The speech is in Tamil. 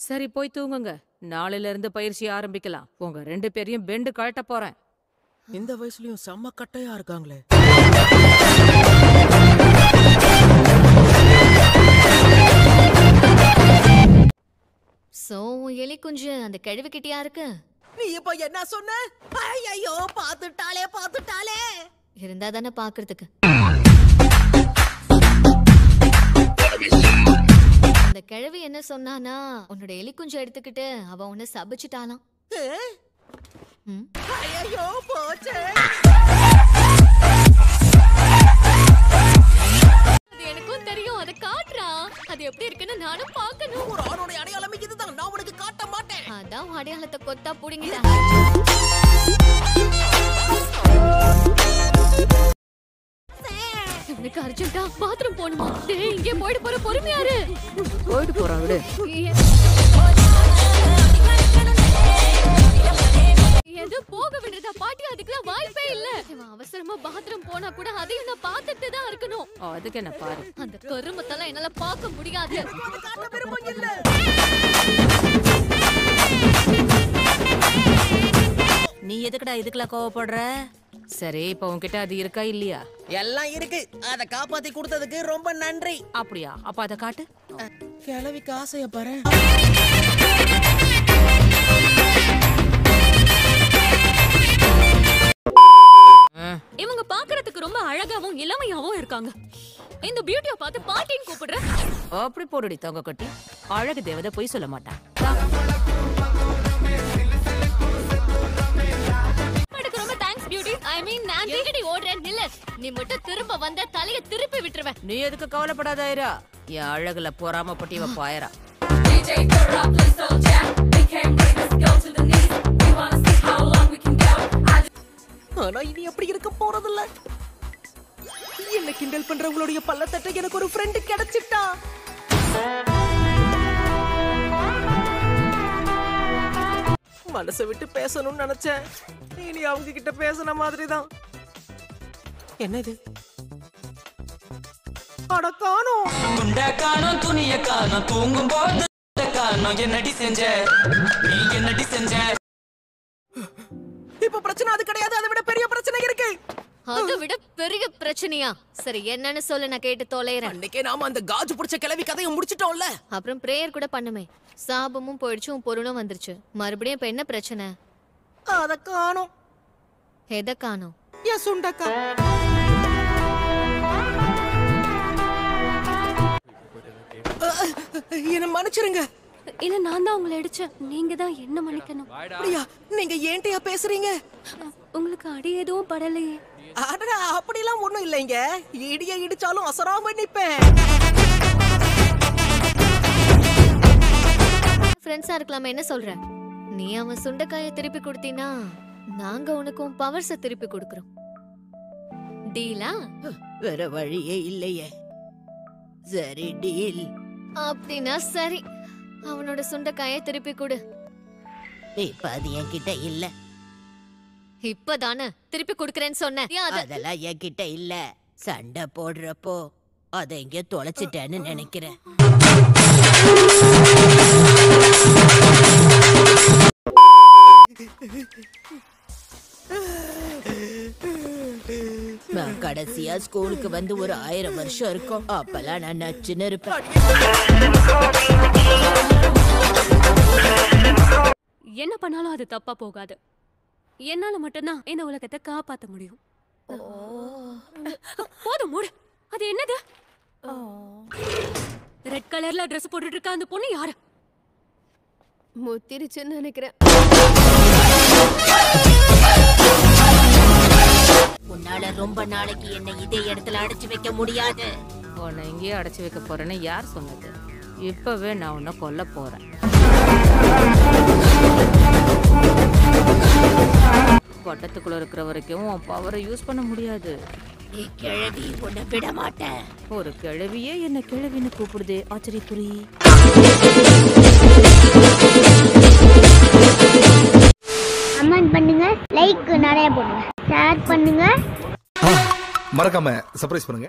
சரி போய் தூங்குங்க. நாளையில இருந்து பயிற்சி ஆரம்பிக்கலாம். உங்க 2 பேரையும் பெண்டு கழட்ட போறேன். இந்த வயசுலயும் செம்ம கட்டையா இருக்காங்களே. சோ எலி குஞ்சு அந்த கிழவி கிட்டியா இருக்கு. நீ இப்ப என்ன சொன்ன? ஐயோ பாத்துட்டாலே இருந்தா தானே பாக்குறதுக்கு. அந்த கிழவி என்ன சொன்னானா, உன்னோட எலி குஞ்சு எடுத்துக்கிட்டு அவ உன்னை சபிச்சுட்டாலாம். ஐயோ போச்சே. அது எனக்கும் தெரியும், அதை காட்டுறா. அது எப்படி இருக்குன்னு நானும் பார்க்கணும். ஒரு ஆணோட அடையாளம் இதுதான், நான் உனக்கு காட்ட மாட்டேன். அதான் அடையாளத்தை கொத்தா புடிங்கிட்டா. எனக்கு அர்ஜென்ட்டா பாத்ரூம் போணுமா? டேய் இங்கே போயிடு போற, பொறுமையாரு. போயிட்டு போறா விடு. ஏதோ போக விடுறதா பாட்டி, அதுக்கெல்லாம் வாய்ப்பே இல்ல. இவன் அவசரமா பாத்ரூம் போனா கூட அதையும் நான் பார்த்துட்டு தான் இருக்கணும். அதுக்கு என்ன பாரு. அந்த கருமத்தெல்லாம் என்னால பார்க்க முடியாது. நீ எதுக்குடா இதுக்குலாம் கோவப்படுற? சரி இப்ப உன்கிட்ட அது இருக்கா இல்லையா? எல்லாம் இருக்கு. அத காப்பாத்தி கொடுத்ததுக்கு ரொம்ப நன்றி. அப்படியா? அப்ப அத காட்டு. கிழவிக்கு ஆசைய பாரு. இவங்க பாக்குறதுக்கு ரொம்ப அழகாவும் இளமையாவும் இருக்காங்க. இந்த பியூட்டியை பார்த்து பாட்டின்னு கூப்பிடுற. அப்படி போடுடி தங்க கட்டி. அழகு தேவதை போய் சொல்ல மாட்டான். ரொம்ப தேங்க்ஸ் பியூட்டி. ஐ மீன் நான் எங்கடி ஓடுறேன் நில்லு. நீ மட்டும் திரும்ப வந்த தலைய திருப்பி விட்டுருவேன். நீ எதுக்கு கவலைப்படாதா? என் அழகுல பொறாமப்பட்டு இவ பாயறா. ஆனா இனி எப்படி இருக்க போறதில்ல. என்ன கிண்டல் பண்றவங்களுடைய பள்ளத்தட்டை எனக்கு ஒரு ஃப்ரெண்ட் கிடைச்சிட்டா. மனசை விட்டு பேசணும்னு நினைச்சேன். இனி அவங்க கிட்ட பேசின மாதிரி தான். என்ன இது? அட காணோம். துண்ட காணோம், துணிய காணோம், தூங்கும் போது காணோம். என்னடி செஞ்ச நீ, என்னடி செஞ்ச? இப்ப பிரச்சனை அது கிடையாது, அதை விட பெரிய பிரச்சனை இருக்கு. அதை விட பெரிய பிரச்சனையா? சரி என்னன்னு சொல்லு, நான் கேட்டு தொலைறேன். அன்னைக்கே நாம அந்த காஜு புடிச்ச கிளவி கதையை முடிச்சிட்டோம்ல. அப்புறம் பிரேயர் கூட பண்ணுமே. சாபமும் போயிடுச்சு, உன் பொருளும் வந்துருச்சு. மறுபடியும் இப்ப என்ன பிரச்சனை? அத காணோம். எதை காணோம்? ஏ சுண்டக்கா. என்ன மன்னிச்சிருங்க. இல்ல நான் தான் உங்களை அடிச்சேன். நீங்க தான் என்ன மன்னிக்கணும். அப்படியா? நீங்க ஏன்டையா பேசுறீங்க? உங்களுக்கு அடி எதுவும் படலையே. அடடா அப்படிலாம் ஒண்ணும் இல்லைங்க. இடிய இடிச்சாலும் அசராம நிப்பேன். ஃப்ரெண்ட்ஸா இருக்கலாமே, என்ன சொல்ற? நீ அவன் சுண்டைக்காயை திருப்பி கொடுத்தீனா நாங்க உனக்கும் பவர்ஸ திருப்பி கொடுக்கறோம். டீலா? வேற வழியே இல்லையே. சரி டீல். அப்படின்னா சரி, அவனோட சுண்டைக்காயை திருப்பி கொடு. இப்ப அது என்கிட்ட இல்ல. இப்பதானே திருப்பி கொடுக்கறேன்னு சொன்னேன். அதெல்லாம் என்கிட்ட இல்ல. சண்டை போடுறப்போ அதை எங்க தொலைச்சிட்டேன்னு நினைக்கிறேன். நான் கடைசியா ஸ்கூலுக்கு வந்து ஒரு 1000 வருஷம் இருக்கும். அப்பெல்லாம் நான் நச்சுன்னு இருப்பேன். என்ன பண்ணாலும் அது தப்பா போகாது. என்னால மட்டும்தான் இந்த உலகத்தை காப்பாத்த முடியும். போதும் மூடு. அது என்னது? ரெட் கலர்ல Dress போட்டுட்டு இருக்க அந்த பொண்ணு யாரு? முத்திருச்சுன்னு நினைக்கிறேன். உன்னால ரொம்ப நாளைக்கு என்ன இதே இடத்துல அடைச்சு வைக்க முடியாது. உன்னை இங்கேயே அடைச்சு வைக்க போறேன்னு யார் சொன்னது? இப்பவே நான் உன்னை கொல்ல போறேன். வட்டத்துக்குள்ள இருக்கிற வரைக்கும் உன் பவரை யூஸ் பண்ண முடியாது. கிழவி உன்னை விட மாட்டேன். ஒரு கிழவியே என்ன கிழவின்னு கூப்பிடுதே, ஆச்சரியக்குறி. கமெண்ட் பண்ணுங்க, லைக் நிறைய போடுங்க, ஷேர் பண்ணுங்க, மறக்காம சர்ப்ரைஸ் பண்ணுங்க.